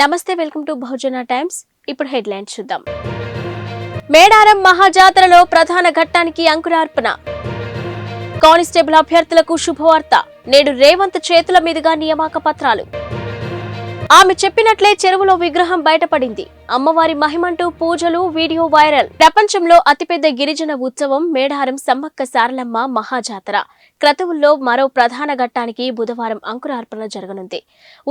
నమస్తే, welcome to Bahujan times. ఇప్పుడు headlines చూద్దాం. మేడారం మహాజాతరలో ప్రధాన ఘట్టానికి అంకురార్పణ. కానిస్టేబుల్ అభ్యర్థులకు శుభవార్త. నేడు రేవంత్ చేతుల మీదుగా నియామక పత్రాలు. ఆమె చెప్పినట్లే చెరువులో విగ్రహం బయటపడింది. అమ్మవారి మహిమంటూ పూజలు, వీడియో వైరల్. ప్రపంచంలో అతిపెద్ద గిరిజన ఉత్సవం మేడారం సమ్మక్క సారలమ్మ మహాజాతర క్రతువుల్లో మరో ప్రధాన ఘట్టానికి బుధవారం అంకురార్పణ జరగనుంది.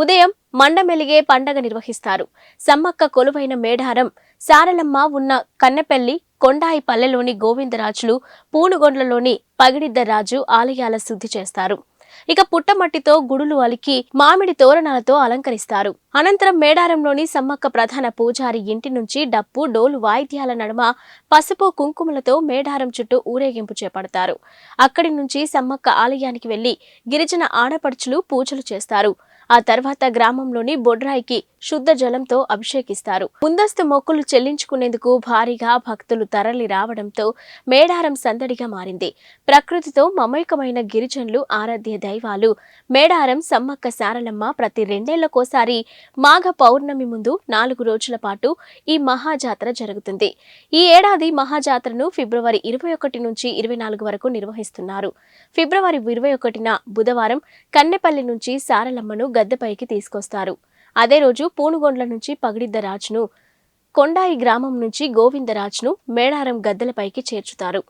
ఉదయం మండమెలిగే పండగ నిర్వహిస్తారు. సమ్మక్క కొలువైన మేడారం సారలమ్మ ఉన్న కన్నెపల్లి, కొండాయి పల్లెలోని గోవిందరాజులు, పూనుగొండ్లలోని పగిడిద్దరాజు ఆలయాల శుద్ధి చేస్తారు. ఇక పుట్టమట్టితో గుడులు అలికి మామిడి తోరణాలతో అలంకరిస్తారు. అనంతరం మేడారంలోని సమ్మక్క ప్రధాన పూజారి ఇంటి నుంచి డప్పు, డోలు వాయిద్యాల నడుమ పసుపు, కుంకుమలతో మేడారం చుట్టూ ఊరేగింపు చేపడతారు. అక్కడి నుంచి సమ్మక్క ఆలయానికి వెళ్లి గిరిజన ఆడపడుచులు పూజలు చేస్తారు. ఆ తర్వాత గ్రామంలోని బొడ్రాయికి శుద్ధ జలంతో అభిషేకిస్తారు. ముందస్తు మొక్కులు చెల్లించుకునేందుకు భారీగా భక్తులు తరలి రావడంతో మేడారం సందడిగా మారింది. ప్రకృతితో మమైకమైన గిరిజనులు ఆరాధ్య దైవాలు మేడారం సమ్మక్క సారలమ్మ ప్రతి 2 ఏళ్లకోసారి మాఘ పౌర్ణమి ముందు 4 రోజుల పాటు ఈ మహాజాతర జరుగుతుంది. ఈ ఏడాది మహాజాతరను ఫిబ్రవరి 21 నుంచి 24 వరకు నిర్వహిస్తున్నారు. ఫిబ్రవరి 21న బుధవారం కన్నెపల్లి నుంచి సారలమ్మను గద్దెపైకి తీసుకొస్తారు. అదే రోజు పూనుగొండ్ల నుంచి పగిడిద్దరాజును, కొండాయి గ్రామం నుంచి గోవిందరాజును మేడారం గద్దెలపైకి చేర్చుతారు.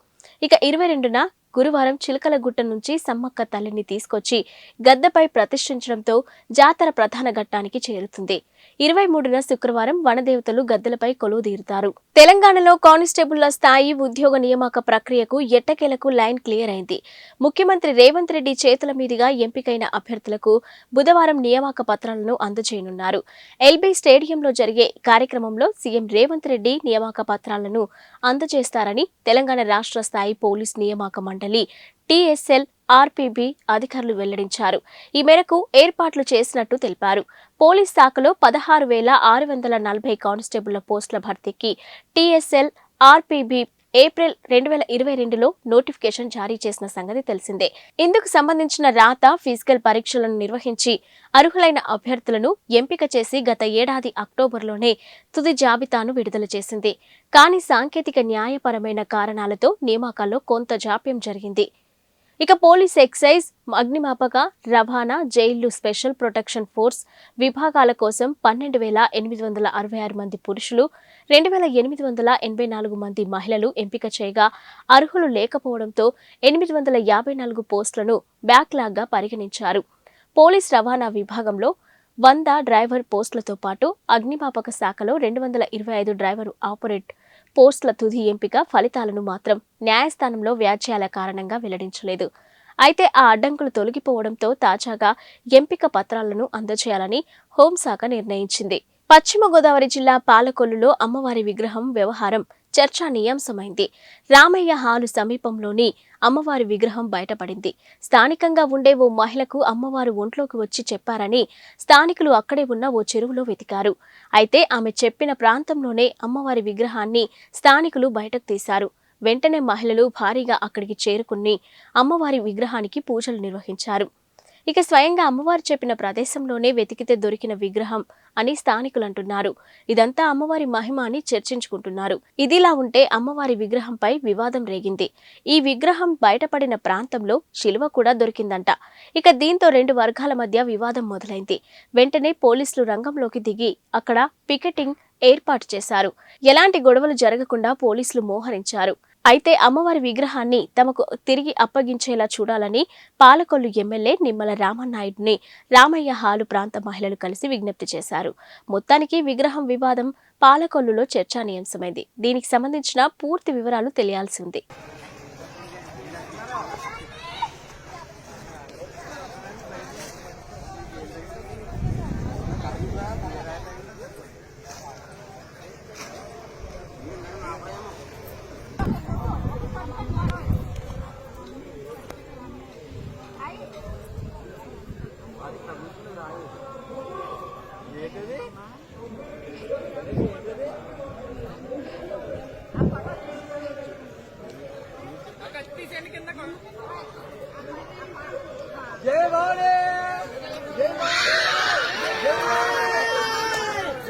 ఇక 22న గురువారం చిలకలగుట్ట నుంచి సమ్మక్క తల్లిని తీసుకొచ్చి గద్దెపై ప్రతిష్ఠించడంతో జాతర ప్రధాన ఘట్టానికి చేరుతుంది. 23న శుక్రవారం వనదేవతలు గద్దెలపై కొలువుదీరుతారు. తెలంగాణలో కానిస్టేబుళ్ల స్థాయి ఉద్యోగ నియామక ప్రక్రియకు ఎట్టకేలకు లైన్ క్లియర్ అయింది. ముఖ్యమంత్రి రేవంత్ రెడ్డి చేతుల మీదుగా ఎంపికైన అభ్యర్థులకు బుధవారం నియామక పత్రాలను అందజేయనున్నారు. ఎల్బీ స్టేడియంలో జరిగే కార్యక్రమంలో సీఎం రేవంత్ రెడ్డి నియామక పత్రాలను అందజేస్తారని తెలంగాణ రాష్ట్ర స్థాయి పోలీస్ నియామక మండలి టీఎస్ఎల్ ఆర్పీబీ అధికారులు వెల్లడించారు. ఈ మేరకు ఏర్పాట్లు చేసినట్టు తెలిపారు. పోలీస్ శాఖలో 16,640 కానిస్టేబుళ్ల పోస్టుల భర్తీకి టీఎస్ఎల్ ఆర్పీబీ ఏప్రిల్ 2022లో నోటిఫికేషన్ జారీ చేసిన సంగతి తెలిసిందే. ఇందుకు సంబంధించిన రాత, ఫిజికల్ పరీక్షలను నిర్వహించి అర్హులైన అభ్యర్థులను ఎంపిక చేసి గత ఏడాది అక్టోబర్లోనే తుది జాబితాను విడుదల చేసింది. కానీ సాంకేతిక న్యాయపరమైన కారణాలతో నియామకాల్లో కొంత జాప్యం జరిగింది. ఇక పోలీస్, ఎక్సైజ్, అగ్నిమాపక, రవాణా, జైళ్లు, స్పెషల్ ప్రొటెక్షన్ ఫోర్స్ విభాగాల కోసం 12,866 మంది పురుషులు, 2,884 మంది మహిళలు ఎంపిక చేయగా అర్హులు లేకపోవడంతో 854 పోస్టులను బ్యాక్లాగ్గా పరిగణించారు. పోలీస్ రవాణా విభాగంలో 100 డ్రైవర్ పోస్టులతో పాటు అగ్నిమాపక శాఖలో 225 డ్రైవర్ ఆపరేట్ పోస్టుల తుది ఎంపిక ఫలితాలను మాత్రం న్యాయస్థానంలో వ్యాజ్యాల కారణంగా వెల్లడించలేదు. అయితే ఆ అడ్డంకులు తొలగిపోవడంతో తాజాగా ఎంపిక పత్రాలను అందజేయాలని హోంశాఖ నిర్ణయించింది. పశ్చిమ గోదావరి జిల్లా పాలకొల్లులో అమ్మవారి విగ్రహం వ్యవహారం చర్చానీయాంశమైంది. రామయ్య హాలు సమీపంలోని అమ్మవారి విగ్రహం బయటపడింది. స్థానికంగా ఉండే ఓ మహిళకు అమ్మవారు ఒంట్లోకి వచ్చి చెప్పారని స్థానికులు అక్కడే ఉన్న ఓ చెరువులో వెతికారు. అయితే ఆమె చెప్పిన ప్రాంతంలోనే అమ్మవారి విగ్రహాన్ని స్థానికులు బయటకు తీశారు. వెంటనే మహిళలు భారీగా అక్కడికి చేరుకుని అమ్మవారి విగ్రహానికి పూజలు నిర్వహించారు. ఇక స్వయంగా అమ్మవారు చెప్పిన ప్రదేశంలోనే వెతికితే దొరికిన విగ్రహం అని స్థానికులు అంటున్నారు. ఇదంతా అమ్మవారి మహిమ అని చర్చించుకుంటున్నారు. ఇదిలా ఉంటే అమ్మవారి విగ్రహంపై వివాదం రేగింది. ఈ విగ్రహం బయటపడిన ప్రాంతంలో శిలువ కూడా దొరికిందంట. ఇక దీంతో 2 వర్గాల మధ్య వివాదం మొదలైంది. వెంటనే పోలీసులు రంగంలోకి దిగి అక్కడ పికెటింగ్ ఏర్పాటు చేశారు. ఎలాంటి గొడవలు జరగకుండా పోలీసులు మోహరించారు. అయితే అమ్మవారి విగ్రహాన్ని తమకు తిరిగి అప్పగించేలా చూడాలని పాలకొల్లు ఎమ్మెల్యే నిమ్మల రామనాయుడిని రామయ్య హాలు ప్రాంత మహిళలు కలిసి విజ్ఞప్తి చేశారు. మొత్తానికి విగ్రహం వివాదం పాలకొల్లులో చర్చానీయాంశమైంది. దీనికి సంబంధించిన పూర్తి వివరాలు తెలియాల్సి ఉంది. జై భవానీ జై భవానీ జై భవానీ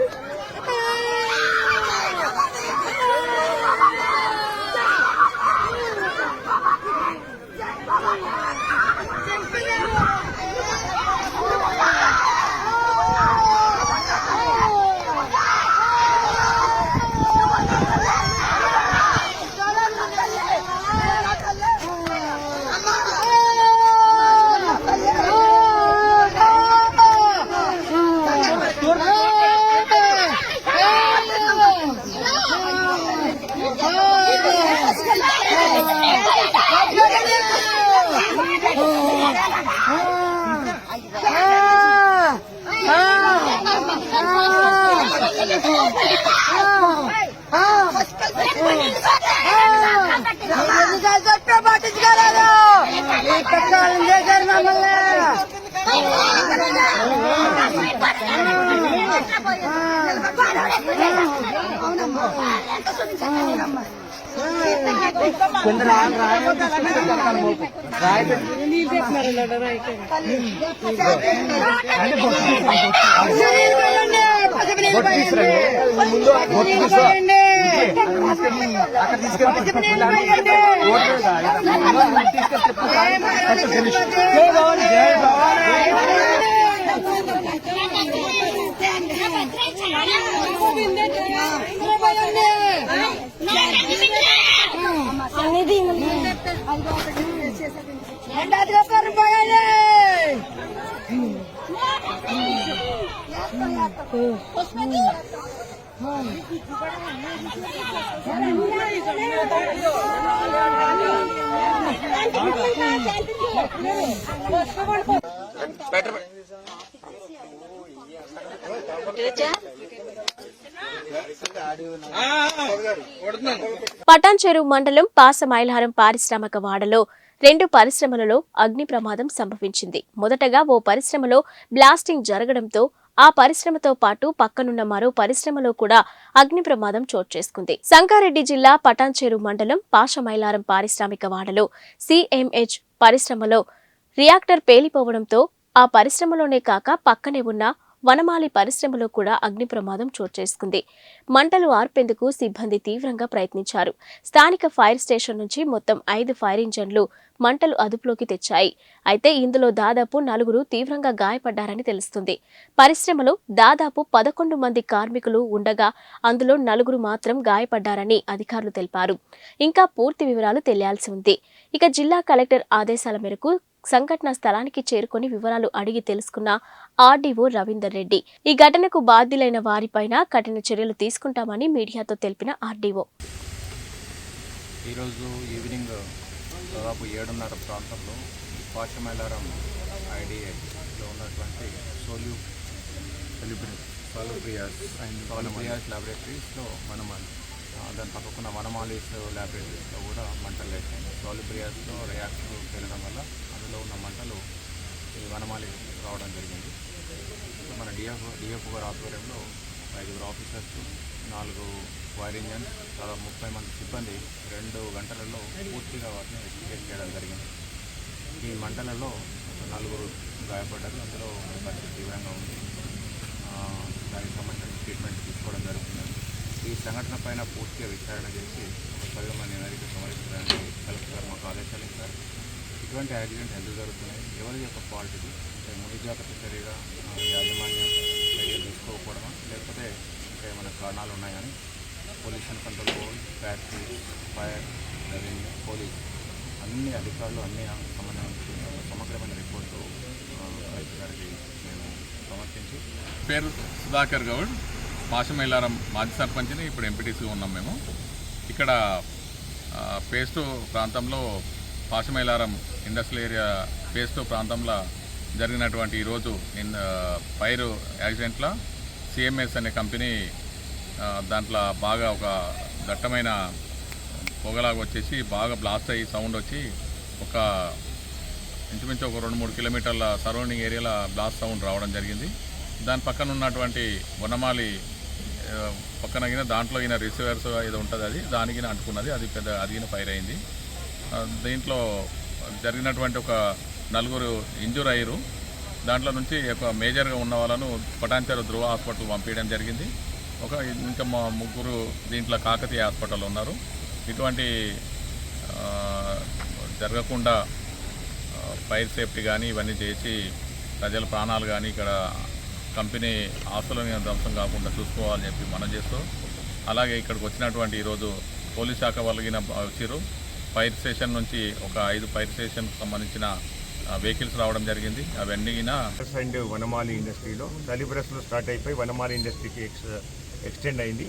పటాన్చెరు మండలం పాసమైలారం పారిశ్రామిక వాడలో 2 పరిశ్రమలలో అగ్ని ప్రమాదం సంభవించింది. మొదటగా ఓ పరిశ్రమలో బ్లాస్టింగ్ జరగడంతో ఆ పరిశ్రమతో పాటు పక్కనున్న మరో పరిశ్రమలో కూడా అగ్ని ప్రమాదం చోటు చేసుకుంది. సంగారెడ్డి జిల్లా పటాన్చెరు మండలం పాసమైలారం పారిశ్రామిక వాడలో సిఎంహెచ్ పరిశ్రమలో రియాక్టర్ పేలిపోవడంతో ఆ పరిశ్రమలోనే కాక పక్కనే ఉన్న వనమాలి పరిశ్రమలో కూడా అగ్ని ప్రమాదం చోటు చేసుకుంది. మంటలు ఆర్పేందుకు సిబ్బంది తీవ్రంగా ప్రయత్నించారు. స్థానిక ఫైర్ స్టేషన్ నుంచి మొత్తం 5 ఫైర్ ఇంజన్లు మంటలు అదుపులోకి తెచ్చాయి. అయితే ఇందులో దాదాపు 4 తీవ్రంగా గాయపడ్డారని తెలుస్తుంది. పరిశ్రమలో దాదాపు 11 మంది కార్మికులు ఉండగా అందులో 4 మాత్రం గాయపడ్డారని అధికారులు తెలిపారు. ఇంకా పూర్తి వివరాలు తెలియాల్సి ఉంది. ఇక జిల్లా కలెక్టర్ ఆదేశాల మేరకు సంఘటన స్థలానికి చేరుకుని వివరాలు అడిగి తెలుసుకున్న ఆర్డీఓ రవీందర్ రెడ్డి ఈ ఘటనకు బాధ్యులైన వారిపైన కఠిన చర్యలు తీసుకుంటామని మీడియాతో తెలిపిన ఆర్డీఓ ఈరోజు ఈవినింగ్ దాదాపు 7:30 ప్రాంతంలో పాసమైలారం ఐడిఐలో ఉన్నటువంటి సోలుబ్రియాస్ ల్యాబొరేటరీస్లో దాని పక్కన వనమాలీస్ ల్యాబొరేటరీస్లో కూడా మంటలు లేచాయి. సోలుబ్రియాస్లో రియాక్టర్ పేలడం వల్ల అందులో ఉన్న మంటలు ఈ వనమాలి రావడం జరిగింది. మన డిఎఫ్ గారి ఆధ్వర్యంలో 5 ఆఫీసర్స్, 4 ఫైర్ ఇంజన్స్, దాదాపు 30 మంది సిబ్బంది 2 గంటలలో పూర్తిగా వాటిని ఎస్టికేట్ చేయడం జరిగింది. ఈ మంటలలో 4 గాయపడ్డారు. అందులో పరిస్థితి తీవ్రంగా ఉంది. దానికి సంబంధించిన ట్రీట్మెంట్ తీసుకోవడం జరుగుతుంది. ఈ సంఘటన పైన పూర్తిగా విచారణ చేసి ఒక సరిగమ నివేదిక సమర్పించడానికి కలెక్టర్ గారు మాకు ఆదేశాలు ఇచ్చారు. ఇటువంటి యాక్సిడెంట్ ఎందుకు జరుగుతున్నాయి, ఎవరి యొక్క ఫాల్ట్ ఇది, అంటే ముందు జాగ్రత్త చర్యగా యాజమాన్యం చర్యలు తీసుకోకపోవడమా, లేకపోతే ఏమైనా కారణాలు ఉన్నాయని pollution control board, factory, fire, revenue, police అన్ని అధికారులు అన్ని సంబంధించిన సమగ్రమైన రిపోర్టు కలెక్టర్ గారికి మేము సమర్పించి. పేరు సుధాకర్ గౌడ్, పాసమైలారం మాజీ సర్పంచ్ని, ఇప్పుడు ఎంపీటీసీ ఉన్నాం మేము. ఇక్కడ పేస్టు ప్రాంతంలో పాసమైలారం ఇండస్ట్రియల్ ఏరియా పేస్టు ప్రాంతంలో జరిగినటువంటి ఈరోజు ఫైర్ యాక్సిడెంట్లో సిఎంఎస్ అనే కంపెనీ దాంట్లో బాగా ఒక దట్టమైన పొగలాగా వచ్చేసి బాగా బ్లాస్ట్ అయ్యి సౌండ్ వచ్చి ఒక ఇంచుమించు ఒక 2-3 కిలోమీటర్ల సరౌండింగ్ ఏరియాలో బ్లాస్ట్ సౌండ్ రావడం జరిగింది. దాని పక్కన ఉన్నటువంటి వనమాలి పక్కన దాంట్లో రిసీవర్స్ ఏదో ఉంటుంది, అది దానికి అంటుకున్నది, అది పెద్ద అదిగిన ఫైర్ అయింది. దీంట్లో జరిగినటువంటి ఒక 4 ఇంజూర్ అయ్యారు. దాంట్లో నుంచి ఒక మేజర్గా ఉన్న వాళ్ళను పటాన్చెరు ధృవ హాస్పిటల్ పంపించడం జరిగింది. ఇంకా 3 దీంట్లో కాకతీయ హాస్పిటల్ ఉన్నారు. ఇటువంటి జరగకుండా ఫైర్ సేఫ్టీ కానీ ఇవన్నీ చేసి ప్రజల ప్రాణాలు కానీ ఇక్కడ కంపెనీ ఆస్తులని ధ్వంసం కాకుండా చూసుకోవాలని చెప్పి మనం చేస్తూ, అలాగే ఇక్కడికి వచ్చినటువంటి ఈరోజు పోలీస్ శాఖ వాళ్ళకి వచ్చారు. ఫైర్ స్టేషన్ నుంచి ఒక 5 ఫైర్ స్టేషన్కి సంబంధించిన వెహికల్స్ రావడం జరిగింది. అవన్నీ అండ్ వనమాలి ఇండస్ట్రీలో సలిబ్రస్లో స్టార్ట్ అయిపోయి వనమాలి ఇండస్ట్రీకి ఎక్స్టెండ్ అయింది.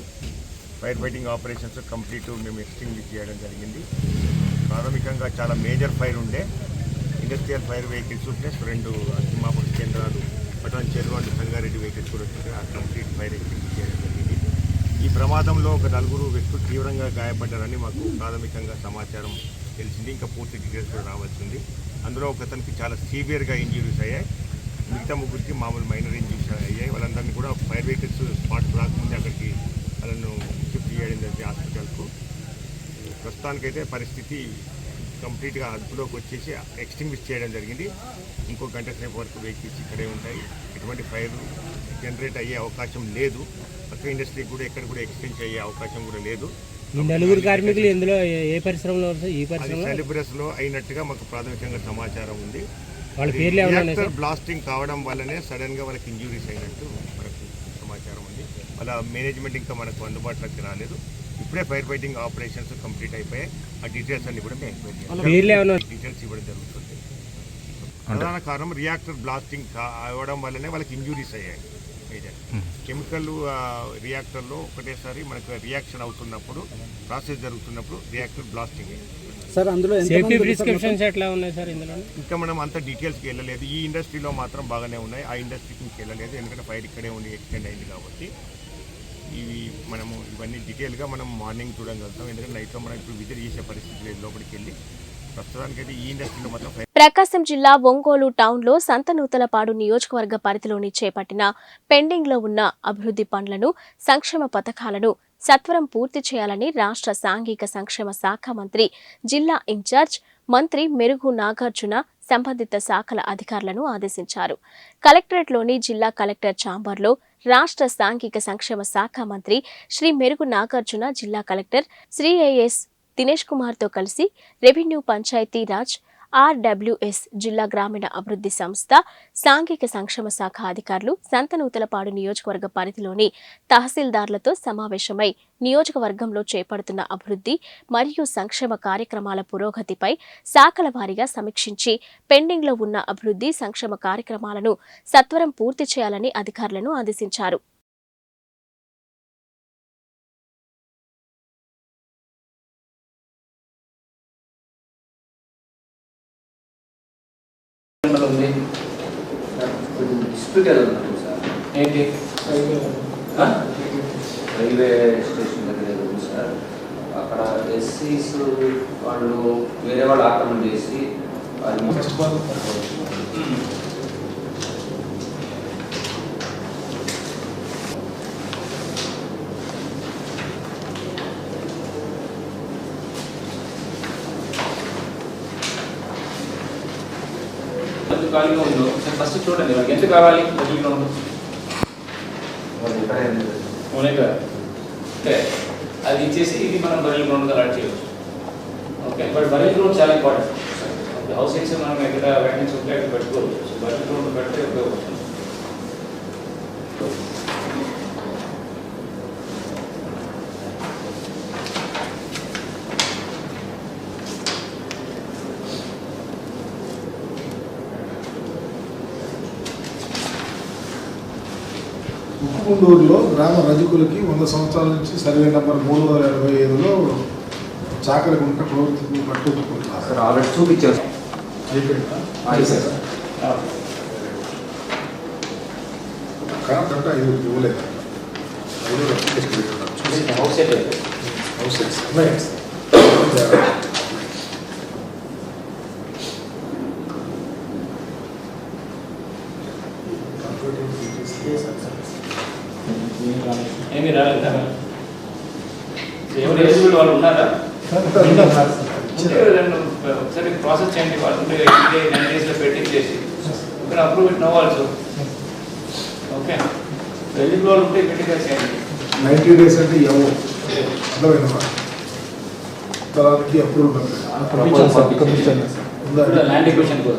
ఫైర్ ఫైటింగ్ ఆపరేషన్స్ కంప్లీట్ మేము ఎక్స్టింగ్విష్ చేయడం జరిగింది. ప్రాథమికంగా చాలా మేజర్ ఫైర్ ఉండే ఇండస్ట్రియల్ ఫైర్ వెహికల్స్ ప్లస్ 2 అగ్నిమాపక కేంద్రాలు పటాన్చెరు అండ్ సంగారెడ్డి వెహికల్స్ కూడా వచ్చారు. కంప్లీట్ ఫైర్ ఎక్స్టింగ్విష్ చేయడం జరిగింది. ఈ ప్రమాదంలో ఒక 4 వ్యక్తులు తీవ్రంగా గాయపడ్డారని మాకు ప్రాథమికంగా సమాచారం తెలిసింది. ఇంకా పూర్తి డీటెయిల్స్ కూడా రావాల్సింది. అందులో ఒకతనికి చాలా సీవియర్గా ఇంజ్యూరీస్ అయ్యాయి. మిగతా 3కి మామూలు మైనర్ ఇంజ్యూరీస్ అయ్యాయి. వాళ్ళందరినీ కూడా ఫైర్ వెహికల్స్ స్పాట్ రాకముందే అక్కడికి వాళ్ళను షిఫ్ట్ చేయడం జరిగింది హాస్పిటల్కు. ప్రస్తుతానికైతే పరిస్థితి కంప్లీట్గా అదుపులోకి వచ్చేసి ఎక్స్టింగ్విష్ చేయడం జరిగింది. ఇంకో గంట సేపు వరకు వెహికల్స్ ఇక్కడే ఉంటాయి. ఎటువంటి ఫైర్ జనరేట్ అయ్యే అవకాశం లేదు. పక్క ఇండస్ట్రీ కూడా ఎక్కడ కూడా ఎక్స్టెండ్ అయ్యే అవకాశం కూడా లేదు. ఈ 4 కార్మికులు ఇందులో ఏ పరిశ్రమలో ఈ పరిశ్రమలో సెలిబ్రస్లో అయినట్టుగా మాకు ప్రాథమికంగా సమాచారం ఉంది. వాళ్ళ పేర్లు ఏమన్నా బ్లాస్టింగ్ కావడం వల్లనే సడన్గా వాళ్ళకి ఇంజ్యూరీస్ అయినట్టు మనకు సమాచారం ఉంది. వాళ్ళ మేనేజ్మెంట్ ఇంకా మనకు అందుబాటులోకి రాలేదు. ఇప్పుడే ఫైర్ ఫైటింగ్ ఆపరేషన్స్ కంప్లీట్ అయిపోయాయి. ఆ డీటెయిల్స్ అన్ని కూడా డీటెయిల్స్ ఇవ్వడం జరుగుతుంది. ప్రధాన కారణం రియాక్టర్ బ్లాస్టింగ్ అవ్వడం వల్లనే వాళ్ళకి ఇంజ్యూరీస్ అయ్యాయి. కెమికల్ రియాక్టర్లో ఒకటేసారి మనకు రియాక్షన్ అవుతున్నప్పుడు ప్రాసెస్ జరుగుతున్నప్పుడు రియాక్టర్ బ్లాస్టింగ్ సార్. అందులో సేఫ్టీ ప్రిస్క్రిప్షన్స్ ఎట్లా ఉన్నాయి సార్? ఇందులో ఇంకా మనం అంత డీటెయిల్స్కి వెళ్ళలేదు. ఈ ఇండస్ట్రీలో మాత్రం బాగానే ఉన్నాయి. ఆ ఇండస్ట్రీకి ఇంకా వెళ్ళలేదు, ఎందుకంటే ఫైర్ ఇక్కడే ఉండి ఎక్స్టెండ్ అయింది కాబట్టి. మనము ఇవన్నీ డీటెయిల్గా మనం మార్నింగ్ చూడగలుగుతాం. ఎందుకంటే నైట్లో మనం ఇప్పుడు విజిట్ చేసే పరిస్థితి లేదు లోపలికి వెళ్ళి. ప్రస్తుతానికైతే ఈ ఇండస్ట్రీలో మాత్రం ప్రకాశం జిల్లా ఒంగోలు టౌన్లో సంతనూతలపాడు నియోజకవర్గ పరిధిలోని చేపట్టిన పెండింగ్లో ఉన్న అభివృద్ధి పనులను, సంక్షేమ పథకాలను సత్వరం పూర్తి చేయాలని రాష్ట్ర సాంఘిక సంక్షేమ శాఖ మంత్రి, జిల్లా ఇన్ఛార్జ్ మంత్రి మెరుగు నాగార్జున సంబంధిత శాఖల అధికారులను ఆదేశించారు. కలెక్టరేట్లోని జిల్లా కలెక్టర్ ఛాంబర్లో రాష్ట్ర సాంఘిక సంక్షేమ శాఖ మంత్రి శ్రీ మెరుగు నాగార్జున జిల్లా కలెక్టర్ శ్రీ ఏఎస్ దినేష్ కుమార్తో కలిసి రెవెన్యూ, పంచాయతీ రాజ్, ఆర్డబ్ల్యూఎస్, జిల్లా గ్రామీణ అభివృద్ధి సంస్థ, సాంఘిక సంక్షేమ శాఖ అధికారులు సంతనూతలపాడు నియోజకవర్గ పరిధిలోని తహసీల్దార్లతో సమావేశమై నియోజకవర్గంలో చేపడుతున్న అభివృద్ధి మరియు సంక్షేమ కార్యక్రమాల పురోగతిపై శాఖల వారీగా సమీక్షించి పెండింగ్లో ఉన్న అభివృద్ధి, సంక్షేమ కార్యక్రమాలను సత్వరం పూర్తి చేయాలని అధికారులను ఆదేశించారు. డిస్ప్యూట్ వెళ్తున్నాను సార్. ఏంటి రైల్వే స్టేషన్ దగ్గర ఉంది సార్. అక్కడ ఎస్సీస్ వాళ్ళు వేరే వాళ్ళు ఆక్రమణ చేసి ఖాళీగా ఉందో ఫస్ట్ చూడండి. వాళ్ళకి ఎంత కావాలి ఖాళీగా ఉందో ఓకే అది ఇచ్చేసి ఇది మనం బరిల్ గ్రౌండ్గా యాడ్ చేయవచ్చు. ఓకే బట్ బరిల్ గ్రౌండ్ చాలా ఇంపార్టెంట్. ఓకే హౌసింగ్స్ మనం ఎక్కడ వ్యాకెన్సీ ఉంటే అక్కడ పెట్టుకోవచ్చు. సో బరిల్ గ్రౌండ్ పెడితే ఉపయోగపడుతుంది. ఉప్పుకుండూరులో గ్రామ రజకులకి 100 సంవత్సరాల నుంచి సర్వే నెంబర్ 385లో చాకలి గుంట ప్రవృత్తికి పట్టుకుంటున్నారు. సార్ ఆల్రెడీ చూపించారు. కరెంట్ అంటే 5 ఇవ్వలేదు. 5 అప్లికేషన్ పెట్టున్నారు. హౌస్ సెట్ హౌస్ సెట్స్ ఏమీ రాలేదా? ఎవరు ఎలిజిబుల్ వాళ్ళు ఉన్నారా? ఒకసారి ప్రాసెస్ చేయండి. వాళ్ళు ఉంటే 9 daysలో పెట్టి చేసి approve it no also. Okay eligible వాళ్ళు ఉంటే పెట్టిగా చేయండి. 90 days అంటే ఏమో అర్థమైనా తర్వాతకి అప్రూవ్ ల్యాండ్ ఎక్విజిషన్ కోసం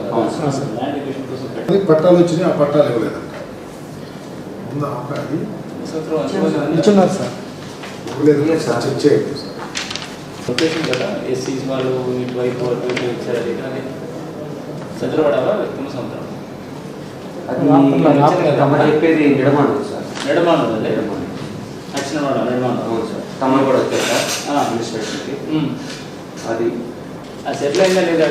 పట్టాలు వచ్చినాయి. ఆ పట్టాలు ఇవ్వలేదంట. ఉందా అది ఇచ్చున్నారు సార్. ఇవ్వలేదు సార్. చెక్ చేయండి సార్. లొకేషన్ కదా ఎస్సీస్ వాళ్ళు ఇటువైపు ఇచ్చారు. అది కానీ చంద్రవాడవా సముద్రం చెప్పేది నిడమాను సార్. నిడమాను నచ్చినవాడ నిడమాను. అవును సార్. తమను కూడా వచ్చారు సార్ అడ్మినిస్ట్రేషన్కి. అది అది సెటిల్ అయిందా లేదా?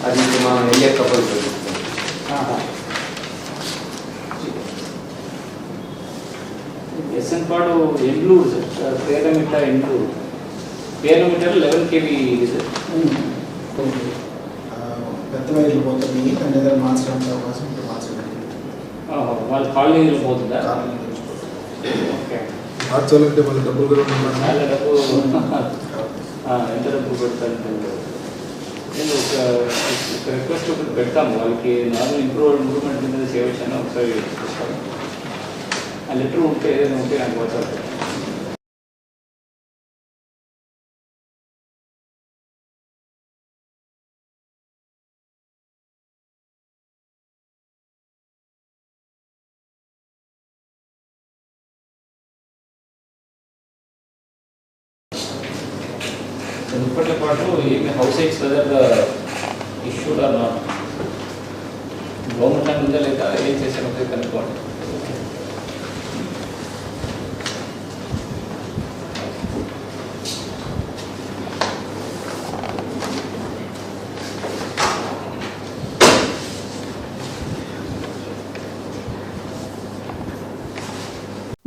అది మనం వెళ్ళే cable S N Padu Endluru sir, Peramitta Endluru. Peramitta 11 kV sir. పెద్ద వైర్లు పోతుంది, దాని దగ్గర మార్చడానికి అవకాశం ఇప్పుడు మార్చడానికి వాళ్ళ కాలనీలో పోతుందా? ఓకే, మార్చాలంటే మళ్ళీ డబ్బులు కూడా ఉండాలి. చాలా డబ్బు ఎంత డబ్బు పెడతారు? నేను ఒక రిక్వెస్ట్ ఒకటి పెడతాము వాళ్ళకి, నార్మల్ ఇంప్రూవ్మెంట్ మీద చేయవచ్చాను ఒకసారి చూస్తాను. ఆ లెటర్ ఉంటే ఏదైనా ఉంటే నాకు వాట్సాప్. ఇప్పటితో పాటు ఏమి house heights whether issued or not, government ఉందా లేదా ఏం చేశారో కనుక్కోండి.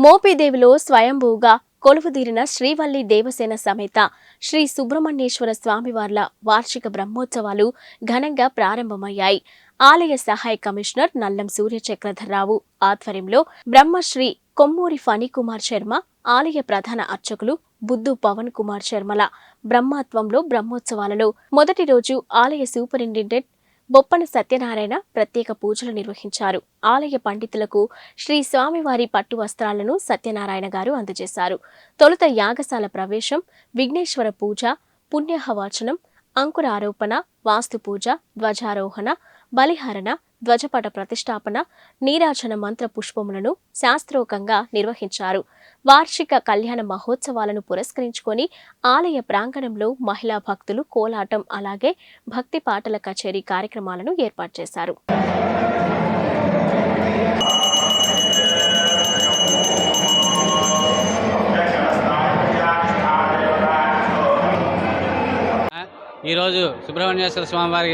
మోపిదేవిలో స్వయంభూగా కొలువుదీరిన శ్రీవల్లి దేవసేన సమేత శ్రీ సుబ్రహ్మణ్యేశ్వర స్వామివార్ల వార్షిక బ్రహ్మోత్సవాలు ఘనంగా ప్రారంభమయ్యాయి. ఆలయ సహాయ కమిషనర్ నల్లం సూర్యచక్రధర్రావు ఆధ్వర్యంలో బ్రహ్మశ్రీ కొమ్మూరి ఫణికుమార్ శర్మ, ఆలయ ప్రధాన అర్చకులు బుద్దు పవన్ కుమార్ శర్మల బ్రహ్మత్వంలో బ్రహ్మోత్సవాలలో మొదటి రోజు ఆలయ సూపరింటెండెంట్ బొప్పన సత్యనారాయణ ప్రత్యేక పూజలు నిర్వహించారు. ఆలయ పండితులకు శ్రీ స్వామివారి పట్టు వస్త్రాలను సత్యనారాయణ గారు అందజేశారు. తొలుత యాగశాల ప్రవేశం, విఘ్నేశ్వర పూజ, పుణ్యహవాచనం, అంకురారోపణ, వాస్తు పూజ, ధ్వజారోహణ, బలిహరణ, ధ్వజపట ప్రతిష్టాపన, నీరాజన మంత్ర పుష్పములను శాస్త్రోక్తంగా నిర్వహించారు. వార్షిక కళ్యాణ మహోత్సవాలను పురస్కరించుకొని ఆలయ ప్రాంగణంలో మహిళా భక్తులు కోలాటం, అలాగే భక్తి పాటల కచేరీ కార్యక్రమాలను ఏర్పాటు చేశారు. ఈరోజు సుబ్రహ్మణ్యేశ్వర స్వామివారి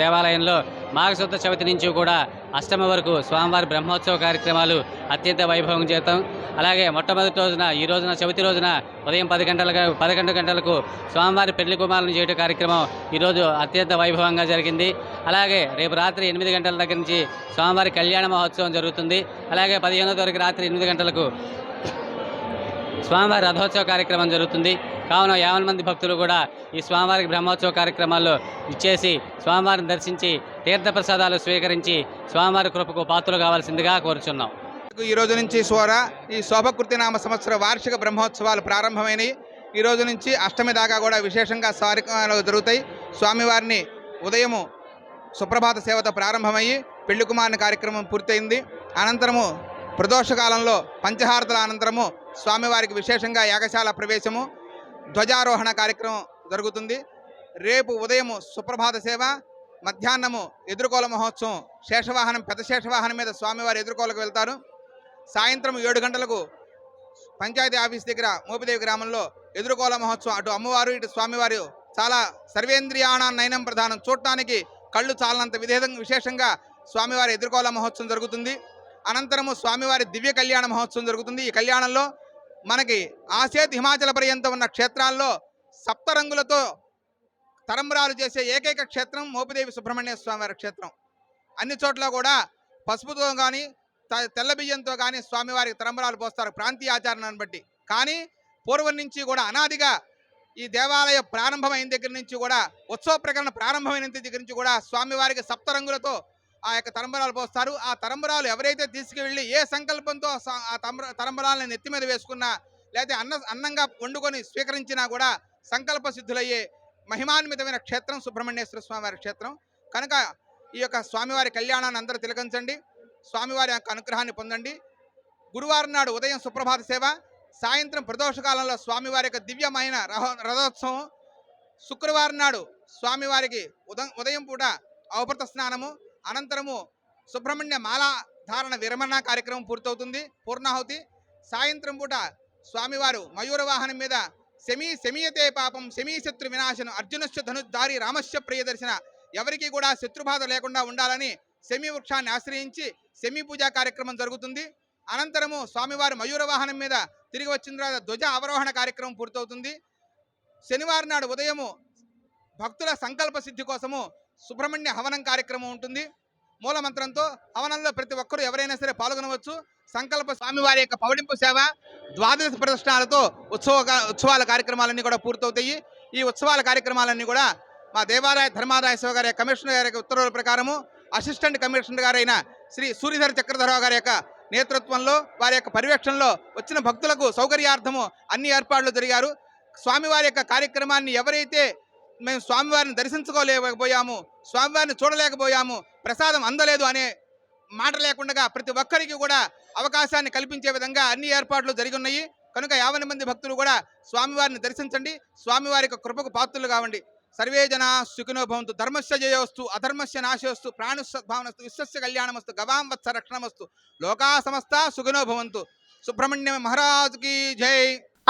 దేవాలయంలో మాఘశుద్ధ చవితి నుంచి కూడా అష్టమి వరకు స్వామివారి బ్రహ్మోత్సవ కార్యక్రమాలు అత్యంత వైభవం చేస్తాం. అలాగే మొట్టమొదటి రోజున ఈ రోజున చవితి రోజున ఉదయం 11 గంటలకు స్వామివారి పెళ్లి కుమారులను చేయడం కార్యక్రమం ఈరోజు అత్యంత వైభవంగా జరిగింది. అలాగే రేపు రాత్రి 8 గంటల దగ్గర నుంచి స్వామివారి కళ్యాణ మహోత్సవం జరుగుతుంది. అలాగే 15వ తారీఖు రాత్రి 8 గంటలకు స్వామివారి రథోత్సవ కార్యక్రమం జరుగుతుంది. కావున 50 మంది భక్తులు కూడా ఈ స్వామివారికి బ్రహ్మోత్సవ కార్యక్రమాల్లో ఇచ్చేసి స్వామివారిని దర్శించి తీర్థప్రసాదాలు స్వీకరించి స్వామివారి కృపకు పాత్రలు కావాల్సిందిగా కోరుచున్నాం. ఈ రోజు నుంచి ఈ శోభకృతి నామ సంవత్సర వార్షిక బ్రహ్మోత్సవాలు ప్రారంభమైనవి. ఈ రోజు నుంచి అష్టమి దాకా కూడా విశేషంగా కార్యక్రమాలు జరుగుతాయి. స్వామివారిని ఉదయము సుప్రభాత సేవతో ప్రారంభమయ్యి పెళ్లి కుమారుని కార్యక్రమం పూర్తయింది. అనంతరము ప్రదోషకాలంలో పంచహారతల అనంతరము స్వామివారికి విశేషంగా యాగశాల ప్రవేశము, ధ్వజారోహణ కార్యక్రమం జరుగుతుంది. రేపు ఉదయము సుప్రభాత సేవ, మధ్యాహ్నము ఎదుర్కోల మహోత్సవం, శేషవాహనం పెద్ద శేషవాహనం మీద స్వామివారి ఎదుర్కోలకు వెళ్తారు. సాయంత్రం 7 గంటలకు పంచాయతీ ఆఫీస్ దగ్గర మోపిదేవి గ్రామంలో ఎదుర్కోల మహోత్సవం. అటు అమ్మవారు ఇటు స్వామివారు చాలా సర్వేంద్రియాణ నయనం ప్రధానం, చూడటానికి కళ్ళు చాలనంత విశేషంగా స్వామివారి ఎదుర్కోల మహోత్సవం జరుగుతుంది. అనంతరము స్వామివారి దివ్య కళ్యాణ మహోత్సవం జరుగుతుంది. ఈ కళ్యాణంలో మనకి ఆసేత్ హిమాచల పర్యంతం ఉన్న క్షేత్రాల్లో సప్తరంగులతో తరంబరాలు చేసే ఏకైక క్షేత్రం మోపిదేవి సుబ్రహ్మణ్య స్వామివారి క్షేత్రం. అన్ని చోట్ల కూడా పసుపుతో కానీ తెల్ల బియ్యంతో కానీ స్వామివారికి తరంబరాలు పోస్తారు ప్రాంతీయ ఆచారాన్ని బట్టి. కానీ పూర్వం నుంచి కూడా అనాదిగా ఈ దేవాలయ ప్రారంభమైన దగ్గర నుంచి కూడా, ఉత్సవ ప్రకరణ ప్రారంభమైన దగ్గర నుంచి కూడా స్వామివారికి సప్తరంగులతో ఆ యొక్క తరంబరాలు పోస్తారు. ఆ తరంబరాలు ఎవరైతే తీసుకువెళ్ళి ఏ సంకల్పంతో ఆ తరంబరాలను నెత్తి మీద వేసుకున్నా, లేకపోతే అన్నంగా వండుకొని స్వీకరించినా కూడా సంకల్ప సిద్ధులయ్యే మహిమాన్వితమైన క్షేత్రం సుబ్రహ్మణ్యేశ్వర స్వామివారి క్షేత్రం. కనుక ఈ యొక్క స్వామివారి కళ్యాణాన్ని అందరూ తిలకించండి, స్వామివారి యొక్క అనుగ్రహాన్ని పొందండి. గురువారం నాడు ఉదయం సుప్రభాత సేవ, సాయంత్రం ప్రదోషకాలంలో స్వామివారి యొక్క దివ్యమైన రథోత్సవం, శుక్రవారం నాడు స్వామివారికి ఉదయం పూట అవభృత స్నానము, అనంతరము సుబ్రహ్మణ్య మాలా ధారణ విరమణ కార్యక్రమం పూర్తవుతుంది, పూర్ణాహుతి. సాయంత్రం పూట స్వామివారు మయూర వాహనం మీద శమీయతే పాపం శమీశత్రు వినాశనం అర్జునశ్చ ధనుద్ధారి రామశ్చ ప్రియదర్శన, ఎవరికి కూడా శత్రుబాధ లేకుండా ఉండాలని శమీ వృక్షాన్ని ఆశ్రయించి శమీ పూజా కార్యక్రమం జరుగుతుంది. అనంతరము స్వామివారి మయూర వాహనం మీద తిరిగి వచ్చిన తర్వాత ధ్వజ అవరోహణ కార్యక్రమం పూర్తవుతుంది. శనివారం నాడు ఉదయము భక్తుల సంకల్ప సిద్ధి కోసము సుబ్రహ్మణ్య హవనం కార్యక్రమం ఉంటుంది. మూలమంత్రంతో హవనంలో ప్రతి ఒక్కరూ ఎవరైనా సరే పాల్గొనవచ్చు. సంకల్ప స్వామివారి యొక్క పవడింపు సేవ, ద్వాదశ ప్రదర్శనాలతో ఉత్సవాల కార్యక్రమాలన్నీ కూడా పూర్తవుతాయి. ఈ ఉత్సవాల కార్యక్రమాలన్నీ కూడా మా దేవాదాయ ధర్మాదాయ సేవ గారి కమిషనర్ గారి ఉత్తర్వుల ప్రకారము అసిస్టెంట్ కమిషనర్ గారైన శ్రీ సూర్యధర చక్రధరరావు గారి యొక్క నేతృత్వంలో, వారి యొక్క పర్యవేక్షణలో వచ్చిన భక్తులకు సౌకర్యార్థము అన్ని ఏర్పాట్లు జరిగారు. స్వామివారి యొక్క కార్యక్రమాన్ని ఎవరైతే మేము స్వామివారిని దర్శించుకోలేకపోయాము, స్వామివారిని చూడలేకపోయాము, ప్రసాదం అందలేదు అనే మాట లేకుండా ప్రతి ఒక్కరికి కూడా అవకాశాన్ని కల్పించే విధంగా అన్ని ఏర్పాట్లు జరిగి ఉన్నాయి. కనుక 50 మంది భక్తులు కూడా స్వామివారిని దర్శించండి, స్వామివారి యొక్క కృపకు పాత్రులు కావండి. సర్వే జనా సుఖినో భవంతు, ధర్మస్య జయోస్తు, అధర్మస్య నాశోస్తు, ప్రాణుసద్భావనస్తు, విశ్వస్య కళ్యాణమస్తు, గవాం వత్స రక్షణమస్తు, లోకా సమస్త సుఖినో భవంతు. సుబ్రహ్మణ్య మహారాజుకి జై.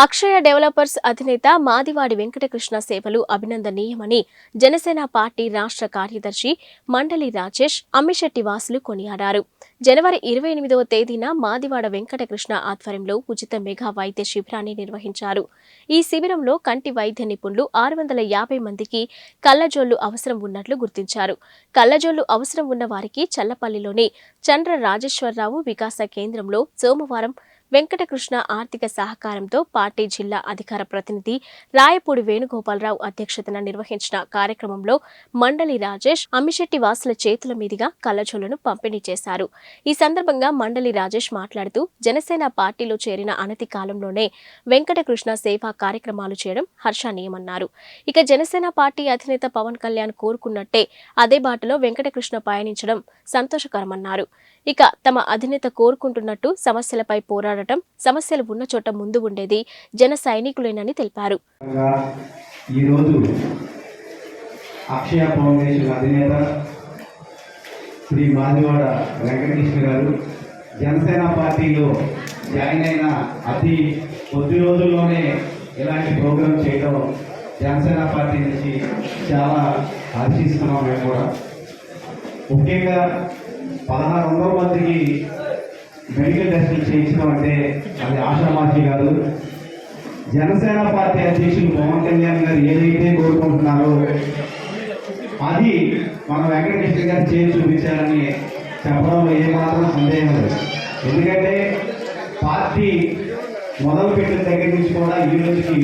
అక్షయ డెవలపర్స్ అధినేత మాదివాడి వెంకటకృష్ణ సేవలు అభినందనీయమని జనసేన పార్టీ రాష్ట్ర కార్యదర్శి మండలి రాజేష్ అమ్మిశెట్టి వాసులు కొనియాడారు. జనవరి 28వ తేదీన మాదివాడ వెంకటకృష్ణ ఆధ్వర్యంలో ఉచిత మెగా వైద్య శిబిరాన్ని నిర్వహించారు. ఈ శిబిరంలో కంటి వైద్య నిపుణులు 650 మందికి కళ్లజోళ్లు అవసరం ఉన్నట్లు గుర్తించారు. కళ్లజోళ్లు అవసరం ఉన్న వారికి చల్లపల్లిలోని చంద్ర రాజేశ్వరరావు వికాస కేంద్రంలో సోమవారం వెంకటకృష్ణ ఆర్థిక సహకారంతో పార్టీ జిల్లా అధికార ప్రతినిధి రాయపూడి వేణుగోపాలరావు అధ్యక్షతన నిర్వహించిన కార్యక్రమంలో మండలి రాజేష్ అమ్మిశెట్టి వాసుల చేతుల మీదుగా కళ్లజోళ్లను పంపిణీ చేశారు. ఈ సందర్భంగా మండలి రాజేష్ మాట్లాడుతూ జనసేన పార్టీలో చేరిన అనతి కాలంలోనే వెంకటకృష్ణ సేవా కార్యక్రమాలు చేయడం హర్షణీయమన్నారు. ఇక జనసేన పార్టీ అధినేత పవన్ కళ్యాణ్ కోరుకున్నట్టే అదే బాటలో వెంకటకృష్ణ పయనించడం సంతోషకరమన్నారు. ఇక తమ అధినేత కోరుకుంటున్నట్టు సమస్యలపై పోరాడటం, సమస్యలు ఉన్న చోట ముందు ఉండేది జన సైనికులేనని తెలిపారు. ఈరోజు అక్షయ ఫౌండేషన్ అధినేత శ్రీ మాదివాడ వెంకటకృష్ణ గారు జనసేన పార్టీలో జాయిన్ అయిన అతి కొద్ది రోజుల్లోనే ఇలాంటి ప్రోగ్రాం చేయడం జనసేన పార్టీ నుంచి చాలా హర్షిస్తున్నాం. మేము కూడా ముఖ్యంగా 1600 మందికి మెడికల్ టెస్టులు చేయించడం అంటే అది ఆషామాషి కాదు. జనసేన పార్టీ అధ్యక్షులు పవన్ కళ్యాణ్ గారు ఏదైతే కోరుకుంటున్నారో అది మన వెంకటకృష్ణ గారు చేసి చూపించారని చెప్పడంలో ఏమాత్రం సందేహం లేదు. ఎందుకంటే పార్టీ మొదలుపెట్టిన దగ్గర నుంచి కూడా ఈ రోజుకి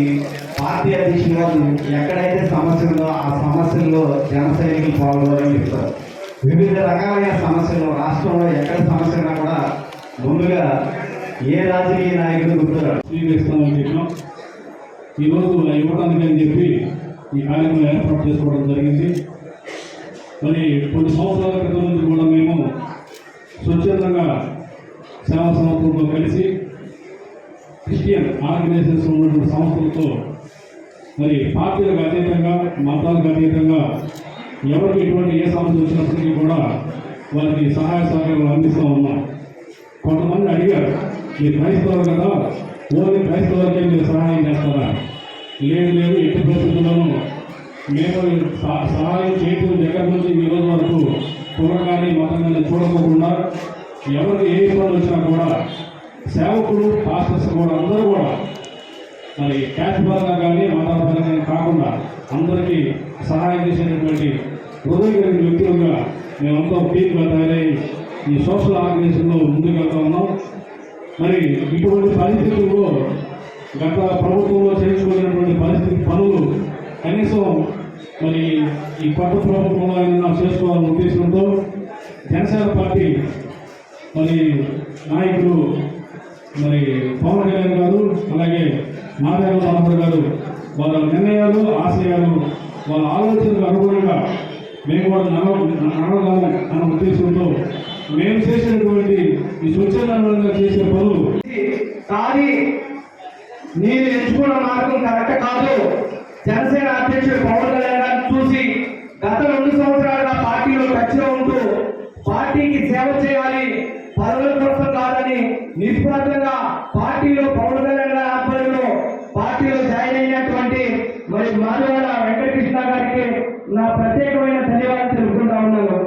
పార్టీ అధ్యక్షులు గారు ఎక్కడైతే సమస్య ఉందో ఆ సమస్యల్లో జన సైనికులు పాల్గొనాలని చెప్తారు. వివిధ రకాలైన సమస్యలు రాష్ట్రంలో ఎక్కడ సమస్య ఉన్నా కూడా ముందుగా ఏ రాజకీయ నాయకుడు గుర్తురాడు స్వీకరిస్తామని చెప్పినాం. ఈరోజు ఇవ్వడానికి అని చెప్పి ఈ కార్యక్రమం ఏర్పాటు చేసుకోవడం జరిగింది. మరి కొన్ని సంవత్సరాల క్రితం నుంచి కూడా మేము స్వచ్ఛందంగా సేవా సంస్థలతో కలిసి క్రిస్టియన్ ఆర్గనైజేషన్స్ ఉన్నటువంటి సంస్థలతో మరి పార్టీలకు అతీతంగా, మతాలకు అతీతంగా ఎవరికి ఎటువంటి ఏ సమస్య వచ్చినప్పటికీ కూడా వారికి సహాయ సహకారాలు అందిస్తూ ఉన్నాం. కొంతమంది అడిగారు, మీరు క్రైస్తవులు కదా, ఓన్లీ క్రైస్తవులకే మీరు సహాయం చేస్తారా? లేదు లేదు, ఎట్టి పరిస్థితుల్లోనూ మేము సహాయం చేయడం దగ్గర నుంచి ఈ రోజు వరకు కులం కానీ మతం కానీ చూడకోకుండా ఎవరికి ఏ ఇబ్బంది వచ్చినా కూడా సేవకులు, పాస్టర్స్ కూడా అందరూ కూడా మరి క్యాష్ పరంగా కానీ మతాల పరంగా కాకుండా అందరికీ సహాయం చేసేటటువంటి హృదయ కలిగిన వ్యక్తులుగా మేమంతా టీమ్గా తయారై ఈ సోషల్ ఆర్గనైజేషన్లో ముందుకెళ్తా ఉన్నాం. మరి ఇటువంటి పరిస్థితుల్లో గత ప్రభుత్వంలో చేయించుకునేటువంటి పనులు కనీసం మరి ఈ కొత్త ప్రభుత్వంలో అయినా చేసుకోవాలనే ఉద్దేశంతో జనసేన పార్టీ మరి నాయకులు మరి పవన్ కళ్యాణ్ గారు, అలాగే నారాయణ మనోహర్ గారు వాళ్ళ నిర్ణయాలు, ఆశయాలు, వాళ్ళ ఆలోచనలకు అనుగుణంగా మేము కూడా నడవగలం అన్న ఉద్దేశంతో మేము చేసినటువంటి ఈ స్వచ్ఛందంగా చేసే పనులు కానీ నేను ఎంచుకున్న మార్గం కరెక్ట్ కాదు. జనసేన అధ్యక్షుడు పవన్ కళ్యాణ్ గారిని చూసి గత 2 సంవత్సరాలుగా పార్టీలో టచ్లో ఉంటూ పార్టీకి సేవ చేయాలి, పదవుల కోసం కాదని నిస్వార్థంగా పార్టీలో పవన్ కళ్యాణ్ గారి ఆధ్వర్యంలో పార్టీలో జాయిన్ అయినటువంటి మరి మాదివాడ వెంకటకృష్ణ గారికి నా ప్రత్యేకమైన ధన్యవాదాలు తెలుపుకుంటా ఉన్నాను.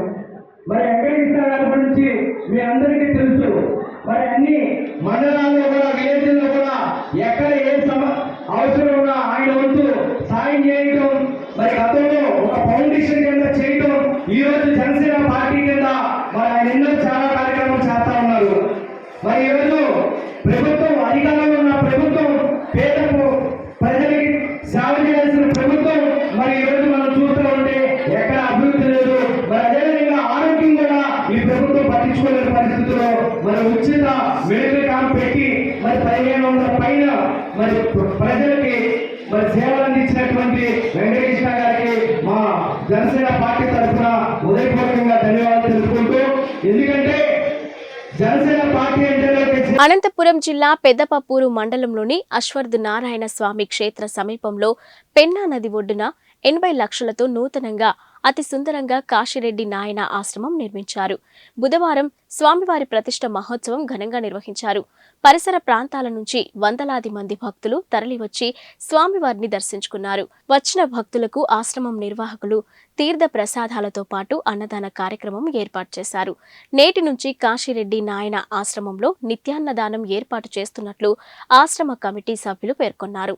మరి వెంకటకృష్ణ గారి గురించి మీ అందరికీ తెలుసు. మరి అన్ని అవసరం ఉన్న ఆయన వంతు సాయం చేయడం, మరి గతంలో ఒక ఫౌండేషన్ కింద చేయడం, ఈ రోజు జనసేన పార్టీ కింద మరి ఆయన ఎన్నో చాలా కార్యక్రమాలు చేస్తా ఉన్నారు. మరి ఈరోజు ప్రభుత్వం అధికారంలో ఉన్న ప్రభుత్వం పేదకు ప్రజలకి సేవ చేయాల్సిన ప్రభుత్వం మరి ఈరోజు మనం చూస్తూ ఉంటే ఎక్కడ అభివృద్ధి లేదు. మరి అదేవిధంగా ఆరోగ్యం కూడా ఈ ప్రభుత్వం పట్టించుకోలేని పరిస్థితుల్లో మరి ఉచిత మెడికల్ క్యాంప్ పెట్టి మరి 1500 పైన మరి ప్రజలకి మరి సేవలు అందించినటువంటి వెంకటకృష్ణ గారికి మా జనసేన పార్టీ తరఫున హృదయపూర్వకంగా ధన్యవాదాలు తెలుపుకుంటూ, ఎందుకంటే జనసేన పార్టీ అంటే అనంతపురం జిల్లా పెద్దపప్పూరు మండలంలోని అశ్వర్ధ్ నారాయణ స్వామి క్షేత్ర సమీపంలో పెన్నా నది ఒడ్డున 80 లక్షలతో నూతనంగా అతి సుందరంగా కాశిరెడ్డి నాయన ఆశ్రమం నిర్మించారు. బుధవారం స్వామివారి ప్రతిష్ఠ మహోత్సవం ఘనంగా నిర్వహించారు. పరిసర ప్రాంతాల నుంచి వందలాది మంది భక్తులు తరలివచ్చి స్వామివారిని దర్శించుకున్నారు. వచ్చిన భక్తులకు ఆశ్రమం నిర్వాహకులు తీర్థ ప్రసాదాలతో పాటు అన్నదాన కార్యక్రమం ఏర్పాటు చేశారు. నేటి నుంచి కాశిరెడ్డి నాయన ఆశ్రమంలో నిత్యాన్నదానం ఏర్పాటు చేస్తున్నట్లు ఆశ్రమ కమిటీ సభ్యులు పేర్కొన్నారు.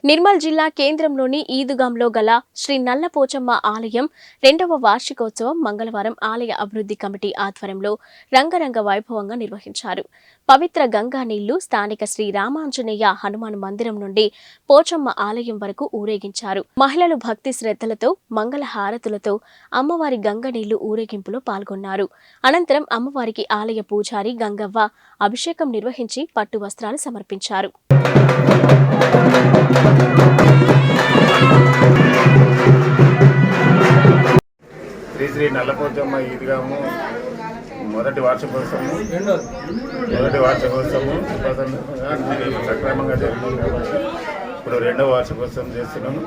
నిర్మల్ జిల్లా కేంద్రంలోని ఈదుగాంలో గల శ్రీ నల్లపోచమ్మ ఆలయం 2వ వార్షికోత్సవం మంగళవారం ఆలయ అభివృద్ధి కమిటీ ఆధ్వర్యంలో రంగరంగ వైభవంగా నిర్వహించారు. పవిత్ర గంగా నీళ్లు స్థానిక శ్రీ రామాంజనేయ హనుమాన్ మందిరం నుండి పోచమ్మ ఆలయం వరకు ఊరేగించారు. మహిళలు భక్తి శ్రద్ధలతో మంగళ హారతులతో అమ్మవారి గంగ నీళ్లు ఊరేగింపులో పాల్గొన్నారు. అనంతరం అమ్మవారికి ఆలయ పూజారి గంగవ్వ అభిషేకం నిర్వహించి పట్టు వస్త్రాలు సమర్పించారు. శ్రీ శ్రీ నల్లపోచమ్మ ఈద్గాము మొదటి వార్షికోత్సవం సక్రమంగా జరిగింది కాబట్టి ఇప్పుడు 2వ వార్షికోత్సవం చేస్తున్నాము.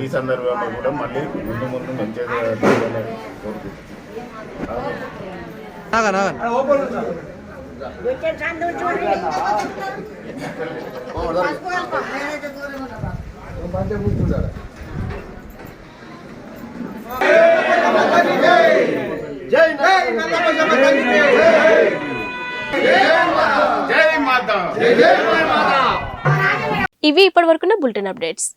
ఈ సందర్భంలో కూడా మళ్ళీ ముందు మంచిగా కోరుకుంటున్నాను. ఇవి ఇప్పటివరకున్న బులెటిన్ అప్డేట్స్.